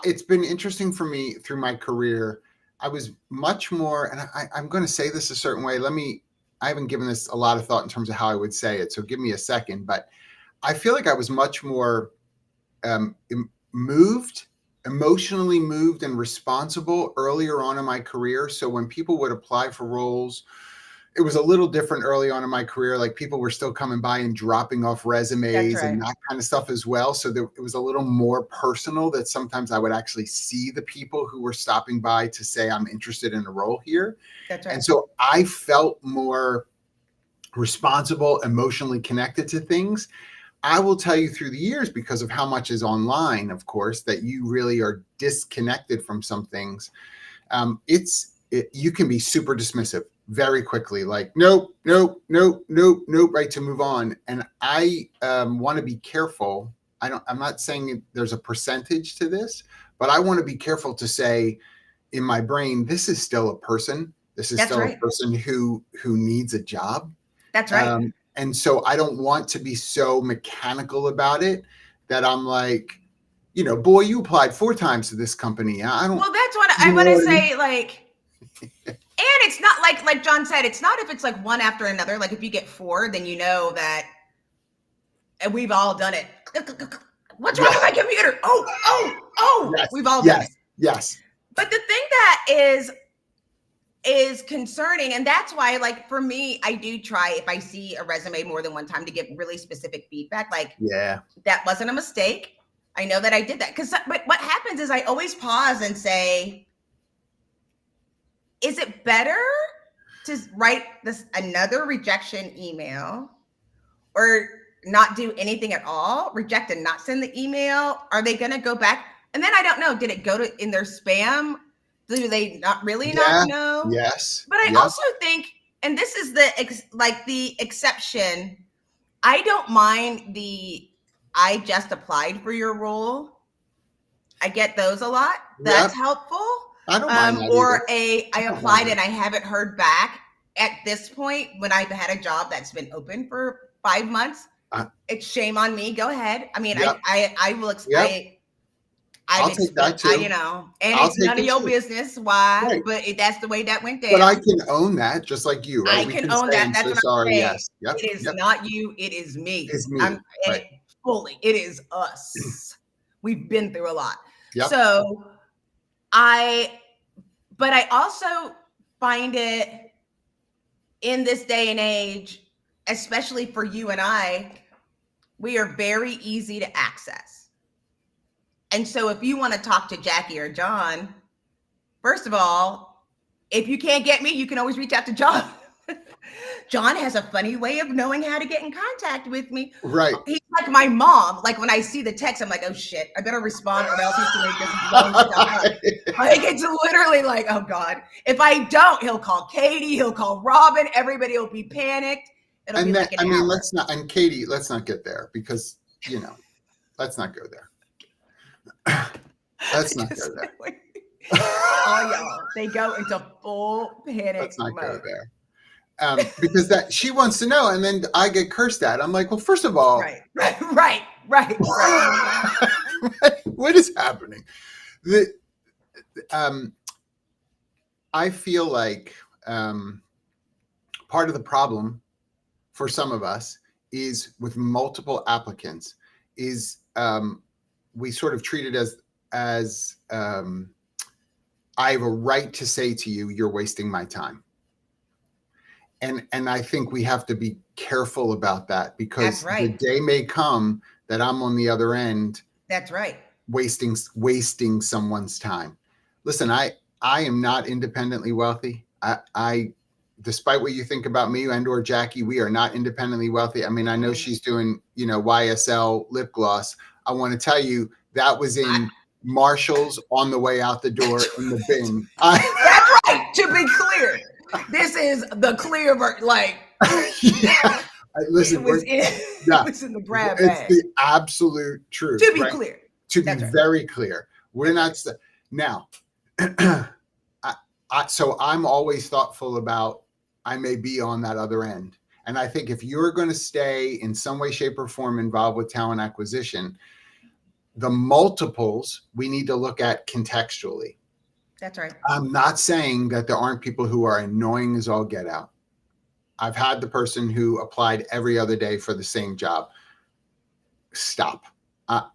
it's been interesting for me through my career. I was much more, and I'm going to say this a certain way. I haven't given this a lot of thought in terms of how I would say it, so give me a second. But I feel like I was much more emotionally moved and responsible earlier on in my career. So when people would apply for roles, it was a little different early on in my career. Like people were still coming by and dropping off resumes and that kind of stuff as well. So it was a little more personal, that sometimes I would actually see the people who were stopping by to say, I'm interested in a role here. That's right. And so I felt more responsible, emotionally connected to things. I will tell you through the years, because of how much is online, of course, that you really are disconnected from some things. You can be super dismissive very quickly, like, nope, right, to move on. And I want to be careful. I'm not saying there's a percentage to this, but I want to be careful to say in my brain, this is still a person. This is a person who needs a job. That's right. And so I don't want to be so mechanical about it that I'm like, boy, you applied 4 times to this company. I don't. Well, that's what I want to say. Like, and it's not like John said, it's not if it's like one after another. Like if you get 4, then you know that, and we've all done it. What's wrong with my computer? Oh, yes. We've all done it. Yes. But the thing that is concerning, and that's why, like, for me, I do try, if I see a resume more than one time, to get really specific feedback. Like, that wasn't a mistake. I know that I did that. Because what happens is I always pause and say, is it better to write another rejection email, or not do anything at all, reject and not send the email? Are they going to go back? And then I don't know, did it go in their spam? Do they not know? Yes. But I also think, and this is the exception, I don't mind I just applied for your role. I get those a lot. That's helpful. I don't mind that or I applied and I haven't heard back at this point when I've had a job that's been open for 5 months, Uh, it's shame on me. Go ahead. I mean, Yep. I will, Yep. I'll take that too. and I'll it's take none of it your too. business why, Right. but that's the way that went But I down. can own that just like you, right? I We can can own say, that. I'm That's so what I'm sorry. saying. Yes. Yep. It is Yep. not you. It is me. It's me. And Right. fully, it is us. We've been through a lot. Yep. So but I also find it in this day and age, especially for you and I, we are very easy to access. And so if you want to talk to Jackye or John, first of all, if you can't get me, you can always reach out to John. John has a funny way of knowing how to get in contact with me. Right. He's like my mom. Like when I see the text, I'm like, oh shit, I better respond or else he's gonna make this blow stuff up. Like it's literally like, oh God. If I don't, he'll call Katie, he'll call Robin, everybody will be panicked. It'll be like an hour. Let's not, and Katie, let's not get there because, let's not go there. Let's not go there. Oh, y'all, they go into full panic Let's not go mode. there. Because that she wants to know, and then I get cursed at. I'm like, well, first of all, right. What is happening? I feel like part of the problem for some of us is with multiple applicants is we sort of treat it as I have a right to say to you, you're wasting my time. And I think we have to be careful about that because the day may come that I'm on the other end. That's right. Wasting someone's time. Listen, I am not independently wealthy. I despite what you think about me and or Jackye, we are not independently wealthy. I mean, I know she's doing, YSL lip gloss. I want to tell you that was in Marshall's on the way out the door in the bin. That's right. To be clear. This is the clear, yeah. Listen, it was in the grab bag. It's the absolute truth. To be clear. To be very clear. We're not now. So I'm always thoughtful about I may be on that other end. And I think if you're going to stay in some way, shape, or form involved with talent acquisition, the multiples we need to look at contextually. That's right. I'm not saying that there aren't people who are annoying as all get out. I've had the person who applied every other day for the same job. Stop.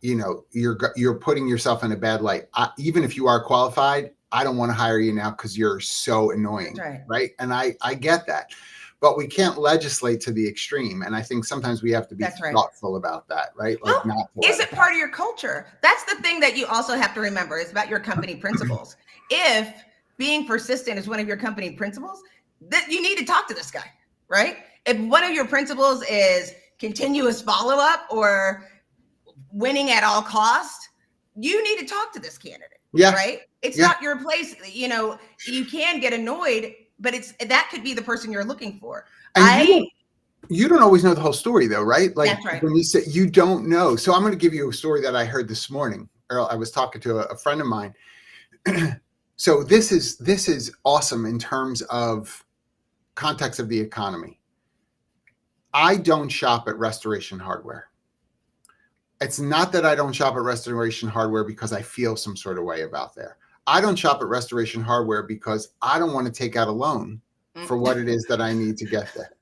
You're putting yourself in a bad light. Even if you are qualified, I don't want to hire you now because you're so annoying. Right. And I get that. But we can't legislate to the extreme. And I think sometimes we have to be thoughtful about that, right? Like, is it part of your culture? That's the thing that you also have to remember. It's about your company principles. If being persistent is one of your company principles, then you need to talk to this guy, right? If one of your principles is continuous follow-up or winning at all costs, you need to talk to this candidate, right? It's not your place. You can get annoyed, but that could be the person you're looking for. And you don't always know the whole story though, right? Like that's right. When you say you don't know. So I'm going to give you a story that I heard this morning. Earl, I was talking to a friend of mine. So this is awesome in terms of context of the economy. I don't shop at Restoration Hardware. It's not that I don't shop at Restoration Hardware because I feel some sort of way about there. I don't shop at Restoration Hardware because I don't want to take out a loan for what it is that I need to get there.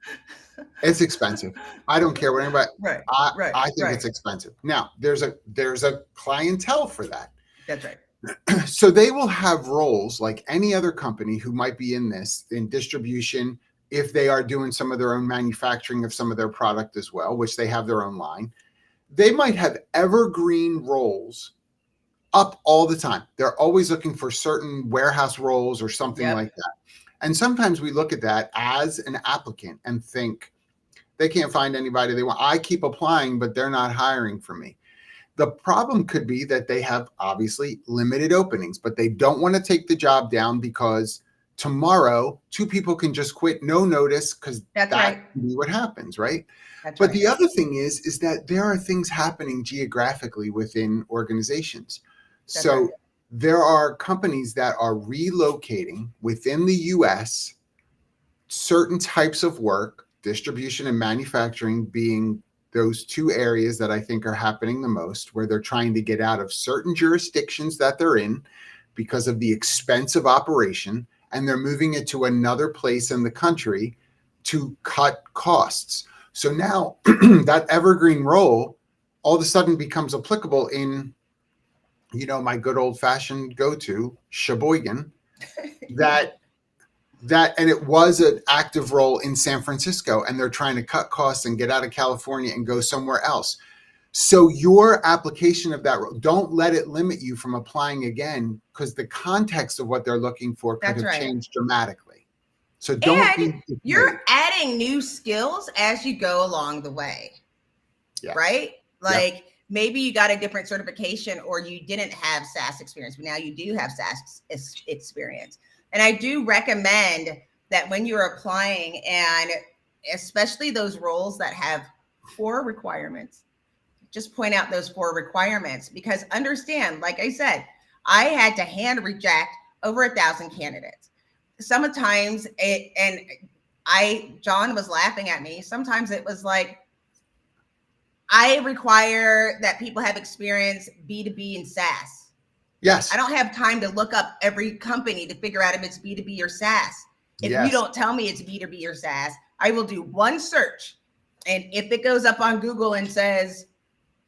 It's expensive. I don't care what anybody. I think it's expensive. Now there's a clientele for that. That's right. So they will have roles like any other company who might be in distribution, if they are doing some of their own manufacturing of some of their product as well, which they have their own line. They might have evergreen roles up all the time. They're always looking for certain warehouse roles or something like that. And sometimes we look at that as an applicant and think they can't find anybody they want. I keep applying, but they're not hiring for me. The problem could be that they have obviously limited openings, but they don't want to take the job down because tomorrow 2 people can just quit, no notice, because that can be what happens, right? But the other thing is that there are things happening geographically within organizations. So there are companies that are relocating within the US certain types of work distribution and manufacturing being those two areas that I think are happening the most, where they're trying to get out of certain jurisdictions that they're in because of the expense of operation, and they're moving it to another place in the country to cut costs. So now that evergreen role all of a sudden becomes applicable in, my good old fashioned go-to, Sheboygan, and it was an active role in San Francisco, and they're trying to cut costs and get out of California and go somewhere else. So your application of that role, don't let it limit you from applying again, because the context of what they're looking for could have changed dramatically. So you're adding new skills as you go along the way, right? Like maybe you got a different certification, or you didn't have SaaS experience, but now you do have SaaS experience. And I do recommend that when you're applying, and especially those roles that have 4 requirements, just point out those 4 requirements, because understand, like I said, I had to hand reject over 1,000 candidates. Sometimes John was laughing at me. Sometimes it was like, I require that people have experience B2B and SaaS. Yes. I don't have time to look up every company to figure out if it's B2B or SaaS. If you don't tell me it's B2B or SaaS, I will do one search. And if it goes up on Google and says,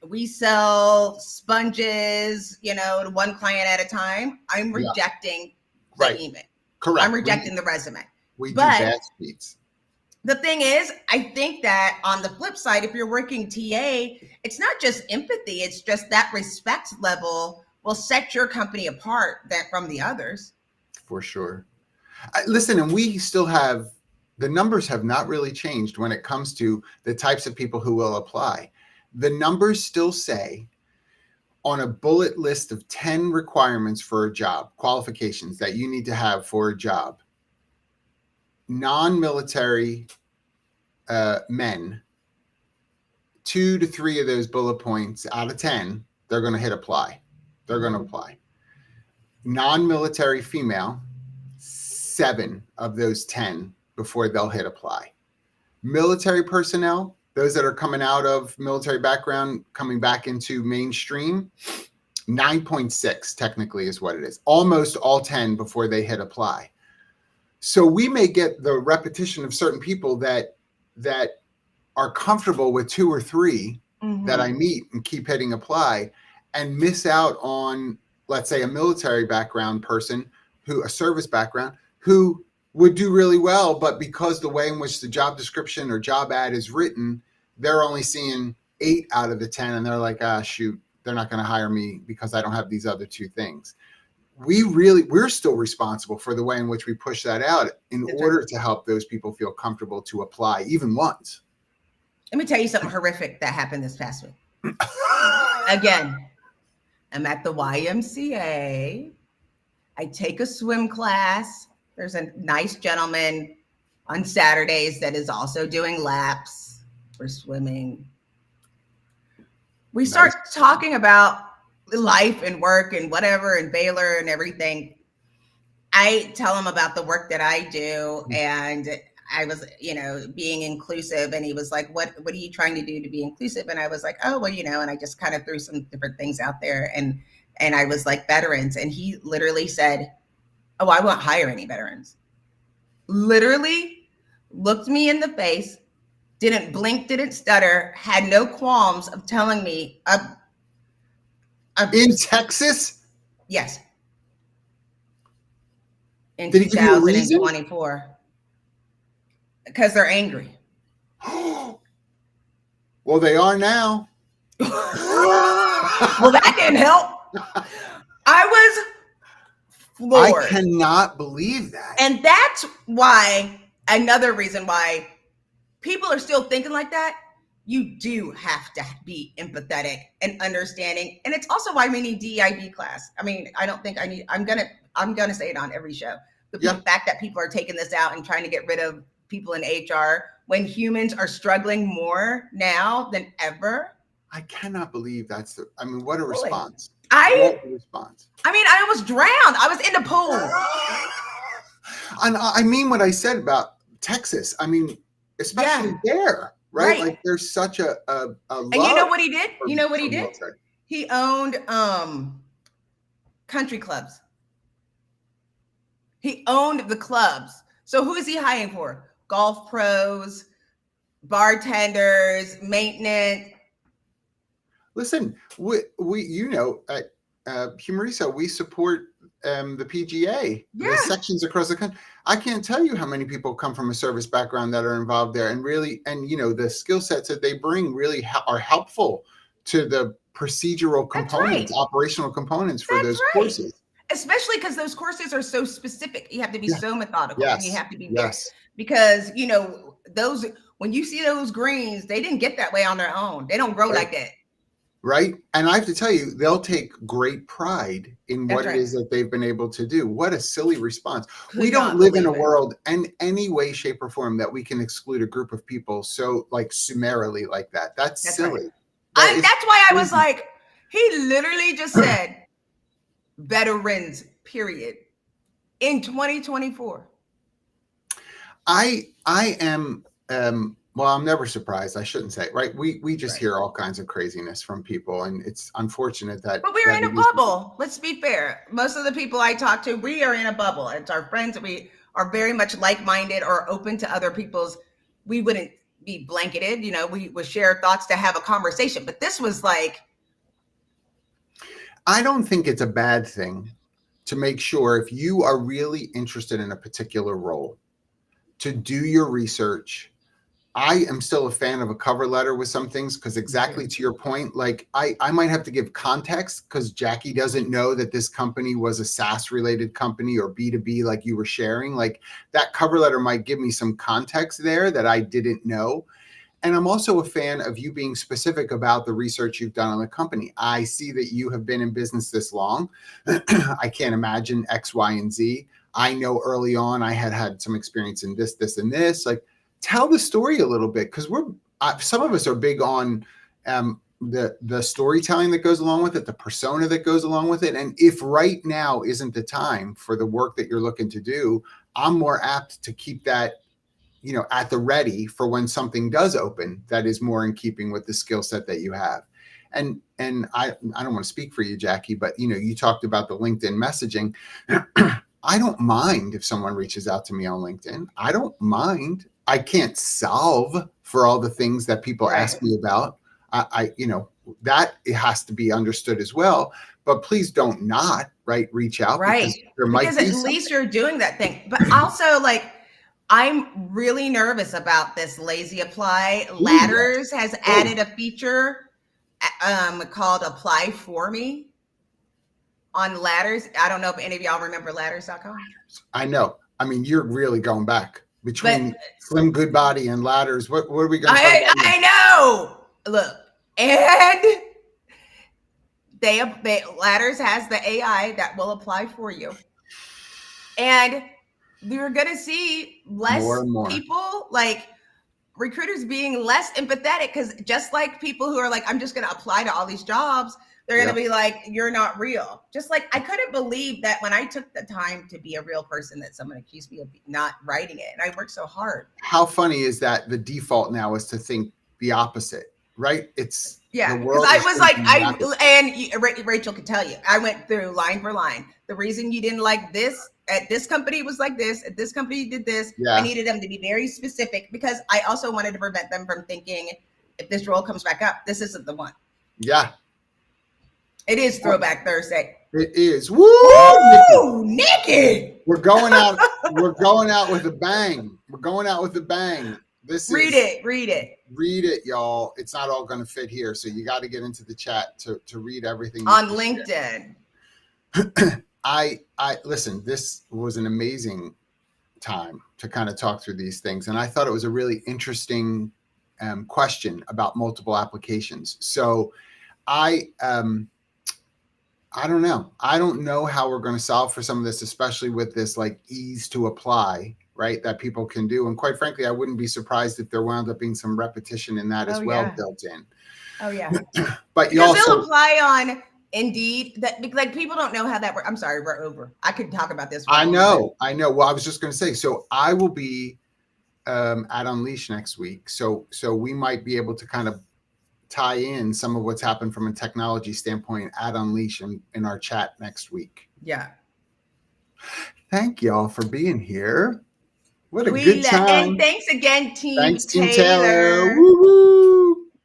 we sell sponges, to one client at a time, I'm rejecting the email. Correct. I'm rejecting the resume. We do bad speeds. The thing is, I think that on the flip side, if you're working TA, it's not just empathy, it's just that respect level will set your company apart from the others. For sure. Listen, and we still have, the numbers have not really changed when it comes to the types of people who will apply. The numbers still say on a bullet list of 10 requirements for a job, qualifications that you need to have for a job, non-military men, 2 to 3 of those bullet points out of 10, they're going to hit apply. They're going to apply. Non-military female, 7 of those 10 before they'll hit apply. Military personnel, those that are coming out of military background, coming back into mainstream, 9.6 technically is what it is. Almost all 10 before they hit apply. So we may get the repetition of certain people that are comfortable with 2 or 3 that I meet and keep hitting apply, and miss out on, let's say, a military background person, a service background, who would do really well, but because the way in which the job description or job ad is written, they're only seeing 8 out of the 10, and they're like, shoot, they're not going to hire me because I don't have these other 2 things. We're still responsible for the way in which we push that out in order to help those people feel comfortable to apply even once. Let me tell you something horrific that happened this past week. Again, I'm at the YMCA. I take a swim class. There's a nice gentleman on Saturdays that is also doing laps for swimming. We start talking about life and work and whatever, and Baylor and everything. I tell him about the work that I do, and I was, being inclusive, and he was like, what are you trying to do to be inclusive? And I was like, oh, well, and I just kind of threw some different things out there. And I was like, veterans. And he literally said, oh, I won't hire any veterans. Literally looked me in the face, didn't blink, didn't stutter, had no qualms of telling me. In Texas? Yes. In Did he give you a reason? 2024. Because they're angry. Well, they are now. Well, that didn't help. I was floored. I cannot believe that. And that's why, another reason why people are still thinking like that. You do have to be empathetic and understanding. And it's also why we need DEIB class. I mean, I don't think I'm gonna say it on every show. The fact that people are taking this out and trying to get rid of people in HR when humans are struggling more now than ever. I cannot believe what a response. I mean, I almost drowned. I was in the pool. And I mean what I said about Texas. I mean, especially there, right? Right. Like there's such a love. And you know what he did? for- You know what he for did? military. He owned country clubs. He owned the clubs. So who is he hiring for? Golf pros, bartenders, maintenance. Listen, we you know at Humoriso, we support the PGA, Yeah. the sections across the country. I can't tell you how many people come from a service background that are involved there, and really, and the skill sets that they bring really are helpful to the procedural components, right. operational components for That's those right. courses. Especially because those courses are so specific. You have to be so methodical, and you Yes. have to be Yes. because those, when you see those greens, they didn't get that way on their own. They don't grow like that. Right. And I have to tell you, they'll take great pride in what it is that they've been able to do. What a silly response. We don't live in a world in any way, shape, or form that we can exclude a group of people so like summarily like that. That's silly. Right. That's why I was like, he literally just said veterans, period, in 2024. I am well, I'm never surprised. I shouldn't say, right? We just hear all kinds of craziness from people, and it's unfortunate that. But we're in a bubble. Let's be fair. Most of the people I talk to, we are in a bubble. It's our friends. We are very much like-minded or open to other people's. We wouldn't be blanketed, we would share thoughts to have a conversation. But this was like. I don't think it's a bad thing to make sure if you are really interested in a particular role, to do your research. I am still a fan of a cover letter with some things because exactly to your point, like I might have to give context because Jackye doesn't know that this company was a SaaS related company or B2B like you were sharing. Like that cover letter might give me some context there that I didn't know. And I'm also a fan of you being specific about the research you've done on the company. I see that you have been in business this long. I can't imagine X, Y, and Z. I know early on I had some experience in this, and this. Like, tell the story a little bit because some of us are big on the storytelling that goes along with it, the persona that goes along with it. And if right now isn't the time for the work that you're looking to do, I'm more apt to keep that at the ready for when something does open that is more in keeping with the skill set that you have. And I don't want to speak for you, Jackye, but you talked about the LinkedIn messaging. I don't mind if someone reaches out to me on LinkedIn. I don't mind. I can't solve for all the things that people ask me about. I that it has to be understood as well. But please don't not reach out because there might be at least you're doing that thing. But also I'm really nervous about this lazy apply. Ladders has added a feature called Apply For Me on Ladders. I don't know if any of y'all remember ladders.com. I know. I mean, you're really going back between Slim Goodbody and Ladders. What are we going to talk about? I know. Look, and Ladders has the AI that will apply for you. And you're going to see less more people, like recruiters being less empathetic because just like people who are like, I'm just going to apply to all these jobs, they're going to be like, you're not real. Just like I couldn't believe that when I took the time to be a real person that someone accused me of not writing it. And I worked so hard. How funny is that the default now is to think the opposite, right? It's because I was like, and Rachel could tell you, I went through line for line. The reason you didn't like this at this company was like this, at this company you did this. I needed them to be very specific because I also wanted to prevent them from thinking if this role comes back up, this isn't the one. Yeah. It is Throwback Thursday. It is. Woo! Nikki! We're going out. We're going out with a bang. We're going out with a bang. Read it, y'all. It's not all going to fit here, so you got to get into the chat to read everything on LinkedIn. I listen. This was an amazing time to kind of talk through these things, and I thought it was a really interesting question about multiple applications. So, I don't know. I don't know how we're going to solve for some of this, especially with this like ease to apply, right? That people can do. And quite frankly, I wouldn't be surprised if there wound up being some repetition in that as well built in. Oh yeah. But you also they'll apply on Indeed. That like people don't know how that works. I'm sorry, we're over. I could talk about this. I know. Well, I was just going to say, so I will be at Unleash next week. So we might be able to kind of tie in some of what's happened from a technology standpoint at Unleash in our chat next week. Yeah. Thank y'all for being here. What a We good and time. thanks again, Team Thanks, Team Taylor. Taylor. Woo-hoo.